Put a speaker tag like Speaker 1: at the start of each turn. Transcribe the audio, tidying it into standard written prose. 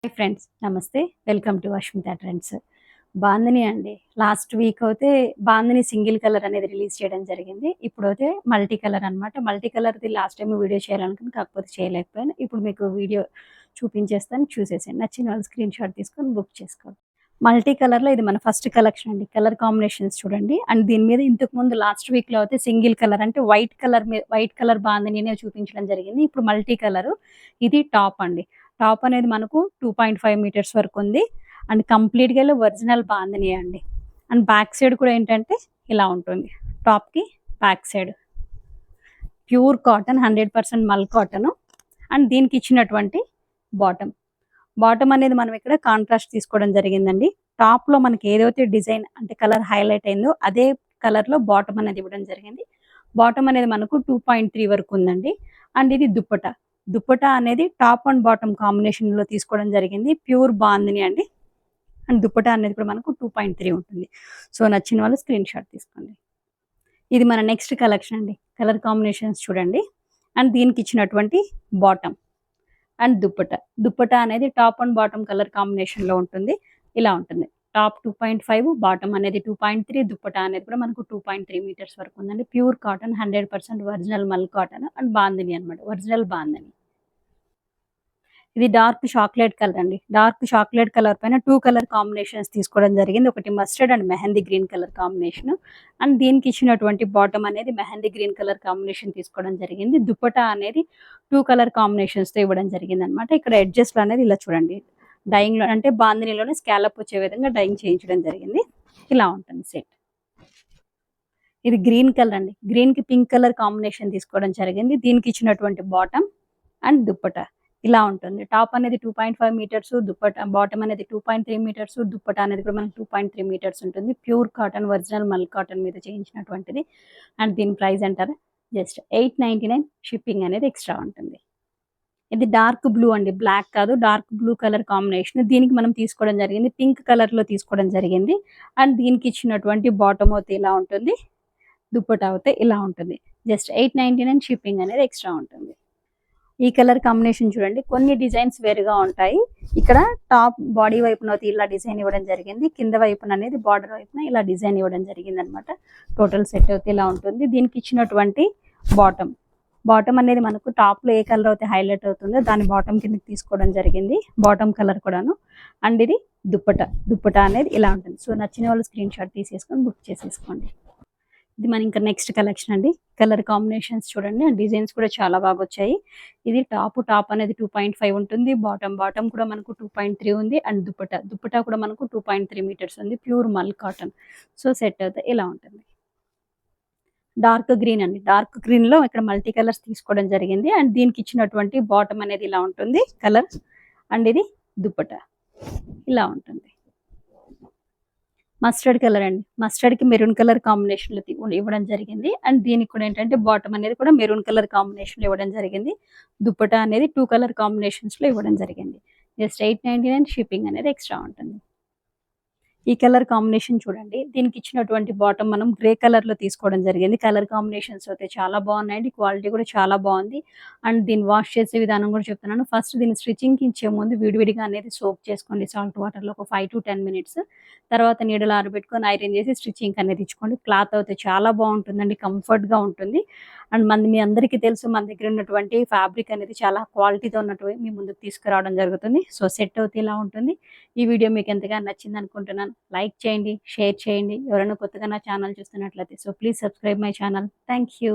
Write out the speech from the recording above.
Speaker 1: Hi friends, నమస్తే. Welcome to Ashmita trends. Bandhani అండి. Last week అయితే బాందిని సింగిల్ కలర్ అనేది రిలీజ్ చేయడం జరిగింది. ఇప్పుడైతే మల్టీ కలర్ అనమాట. మల్టీ కలర్ది లాస్ట్ టైం వీడియో చేయాలనుకుని కాకపోతే చేయలేకపోయాను. ఇప్పుడు మీకు వీడియో చూపించేస్తాను, చూసేసాను. నచ్చిన వాళ్ళు స్క్రీన్ షాట్ తీసుకొని బుక్ చేసుకోండి. మల్టీ కలర్లో ఇది మన ఫస్ట్ కలెక్షన్ అండి. కలర్ కాంబినేషన్స్ చూడండి. అండ్ దీని మీద ఇంతకు ముందు లాస్ట్ వీక్లో అయితే సింగిల్ కలర్ అంటే వైట్ కలర్ బాందినినే చూపించడం జరిగింది. ఇప్పుడు మల్టీ కలరు. ఇది టాప్ అండి. టాప్ అనేది మనకు 2.5 మీటర్స్ వరకు ఉంది. అండ్ కంప్లీట్గా ఒరిజినల్ బాందిని అండి. అండ్ బ్యాక్ సైడ్ కూడా ఏంటంటే ఇలా ఉంటుంది. టాప్కి బ్యాక్ సైడ్ ప్యూర్ కాటన్, 100% మల్ కాటన్. అండ్ దీనికి ఇచ్చినటువంటి బాటమ్ అనేది మనం ఇక్కడ కాంట్రాస్ట్ తీసుకోవడం జరిగిందండి. టాప్లో మనకి ఏదైతే డిజైన్ అంటే కలర్ హైలైట్ అయిందో అదే కలర్లో బాటమ్ అనేది ఇవ్వడం జరిగింది. బాటమ్ అనేది మనకు 2.3 వరకు ఉందండి. అండ్ ఇది దుప్పటా అనేది టాప్ అండ్ బాటమ్ కాంబినేషన్లో తీసుకోవడం జరిగింది. ప్యూర్ బాందిని అండి. అండ్ దుప్పటా అనేది కూడా మనకు 2.3 ఉంటుంది. సో నచ్చిన వాళ్ళు స్క్రీన్ షాట్ తీసుకోండి. ఇది మన నెక్స్ట్ కలెక్షన్ అండి. కలర్ కాంబినేషన్స్ చూడండి. అండ్ దీనికి ఇచ్చినటువంటి బాటమ్ అండ్ దుప్పటా అనేది టాప్ అండ్ బాటమ్ కలర్ కాంబినేషన్లో ఉంటుంది. ఇలా ఉంటుంది. టాప్ 2.5, బాటమ్ అనేది 2.3, దుప్పటా అనేది కూడా మనకు 2.3 మీటర్స్ వరకు ఉందండి. ప్యూర్ కాటన్, 100% ఒరిజినల్ మల్ కాటన్ అండ్ బాందిని అనమాట. ఒరిజినల్ బాందిని. ఇది డార్క్ చాక్లెట్ కలర్ అండి. డార్క్ చాక్లెట్ కలర్ పైన 2 కలర్ కాంబినేషన్స్ తీసుకోవడం జరిగింది. ఒకటి mustard and mehndi green colour combination. And దీనికి ఇచ్చినటువంటి బాటమ్ అనేది మెహందీ గ్రీన్ కలర్ కాంబినేషన్ తీసుకోవడం జరిగింది. దుప్పటా అనేది 2 కలర్ కాంబినేషన్స్తో ఇవ్వడం జరిగింది అనమాట. ఇక్కడ ఎడ్జెస్ట్లో అనేది ఇలా చూడండి. డైయింగ్లో అంటే బాందినిలోనే స్కాలప్ వచ్చే విధంగా డైయింగ్ చేయించడం జరిగింది. ఇలా ఉంటుంది సెట్. ఇది గ్రీన్ కలర్ అండి. గ్రీన్కి పింక్ కలర్ కాంబినేషన్ తీసుకోవడం జరిగింది. దీనికి ఇచ్చినటువంటి బాటమ్ అండ్ దుప్పటా ఇలా ఉంటుంది. టాప్ అనేది 2.5 మీటర్స్, బాటమ్ అనేది 2.3 మీటర్స్, దుప్పటా అనేది కూడా మనకు 2.3 మీటర్స్ ఉంటుంది. ప్యూర్ కాటన్, ఒరిజినల్ మల్ కాటన్ మీద చేయించినటువంటిది. అండ్ దీని ప్రైస్ అంటారా జస్ట్ 899. షిప్పింగ్ అనేది ఎక్స్ట్రా ఉంటుంది. ఇది డార్క్ బ్లూ అండి. బ్లాక్ కాదు, డార్క్ బ్లూ కలర్ కాంబినేషన్. దీనికి మనం తీసుకోవడం జరిగింది. పింక్ కలర్లో తీసుకోవడం జరిగింది. అండ్ దీనికి ఇచ్చినటువంటి బాటమ్ అయితే ఇలా ఉంటుంది. దుప్పటా అయితే ఇలా ఉంటుంది. జస్ట్ 899. షిప్పింగ్ అనేది ఎక్స్ట్రా ఉంటుంది. ఈ కలర్ కాంబినేషన్ చూడండి. కొన్ని డిజైన్స్ వేరుగా ఉంటాయి. ఇక్కడ టాప్ బాడీ వైపున ఇలా డిజైన్ ఇవ్వడం జరిగింది. కింద వైపున అనేది బార్డర్ వైపున ఇలా డిజైన్ ఇవ్వడం జరిగింది అనమాట. టోటల్ సెట్ అయితే ఇలా ఉంటుంది. దీనికి ఇచ్చినటువంటి బాటమ్ అనేది మనకు టాప్లో ఏ కలర్ అయితే హైలైట్ అవుతుందో దాని బాటమ్ కిందకి తీసుకోవడం జరిగింది. బాటమ్ కలర్ కూడాను. అండ్ ఇది దుప్పటా అనేది ఇలా ఉంటుంది. సో నచ్చిన వాళ్ళు స్క్రీన్ షాట్ తీసేసుకొని బుక్ చేసేసుకోండి. ఇది మన ఇంకా నెక్స్ట్ కలెక్షన్ అండి. కలర్ కాంబినేషన్స్ చూడండి. డిజైన్స్ కూడా చాలా బాగా వచ్చాయి. ఇది టాప్ అనేది 2.5 ఉంటుంది. బాటమ్ కూడా మనకు 2.3 ఉంది. అండ్ దుప్పటా కూడా మనకు 2.3 మీటర్స్ ఉంది. ప్యూర్ మల్ కాటన్. సో సెట్ అయితే ఇలా ఉంటుంది. డార్క్ గ్రీన్ అండి. డార్క్ గ్రీన్లో ఇక్కడ మల్టీ కలర్స్ తీసుకోవడం జరిగింది. అండ్ దీనికి ఇచ్చినటువంటి బాటమ్ అనేది ఇలా ఉంటుంది కలర్. అండ్ ఇది దుప్పటా ఇలా ఉంటుంది. మస్టర్డ్ కలర్ అండి. మస్టర్డ్కి మెరూన్ కలర్ కాంబినేషన్లో ఇవ్వడం జరిగింది. అండ్ దీనికి కూడా ఏంటంటే బాటమ్ అనేది కూడా మెరూన్ కలర్ కాంబినేషన్లో ఇవ్వడం జరిగింది. దుప్పటా అనేది 2 కలర్ కాంబినేషన్స్లో ఇవ్వడం జరిగింది. జస్ట్ 899. షిప్పింగ్ అనేది ఎక్స్ట్రా ఉంటుంది. ఈ కలర్ కాంబినేషన్ చూడండి. దీనికి ఇచ్చినటువంటి బాటమ్ మనం గ్రే కలర్లో తీసుకోవడం జరిగింది. కలర్ కాంబినేషన్స్ అయితే చాలా బాగున్నాయండి. క్వాలిటీ కూడా చాలా బాగుంది. అండ్ దీన్ని వాష్ చేసే విధానం కూడా చెప్తున్నాను. ఫస్ట్ దీన్ని స్టిచ్చింగ్కి ఇచ్చే ముందు విడివిడిగా అనేది సోక్ చేసుకోండి సాల్ట్ వాటర్లో ఒక 5 to 10 minutes. తర్వాత నీడలో ఆరబెట్టుకొని ఐరన్ చేసి స్టిచ్చింగ్ అనేది ఇచ్చుకోండి. క్లాత్ అయితే చాలా బాగుంటుందండి. కంఫర్ట్గా ఉంటుంది. అండ్ మీ అందరికీ తెలుసు మన దగ్గర ఉన్నటువంటి ఫ్యాబ్రిక్ అనేది చాలా క్వాలిటీతో ఉన్నటువంటి మీ ముందుకు తీసుకురావడం జరుగుతుంది. సో సెట్ అయితే ఇలా ఉంటుంది. ఈ వీడియో మీకు ఎంతగా నచ్చింది అనుకుంటున్నాను. లైక్ చేయండి, షేర్ చేయండి. ఎవరైనా కొత్తగా నా ఛానల్ చూస్తున్నట్లయితే so please subscribe my channel. Thank you.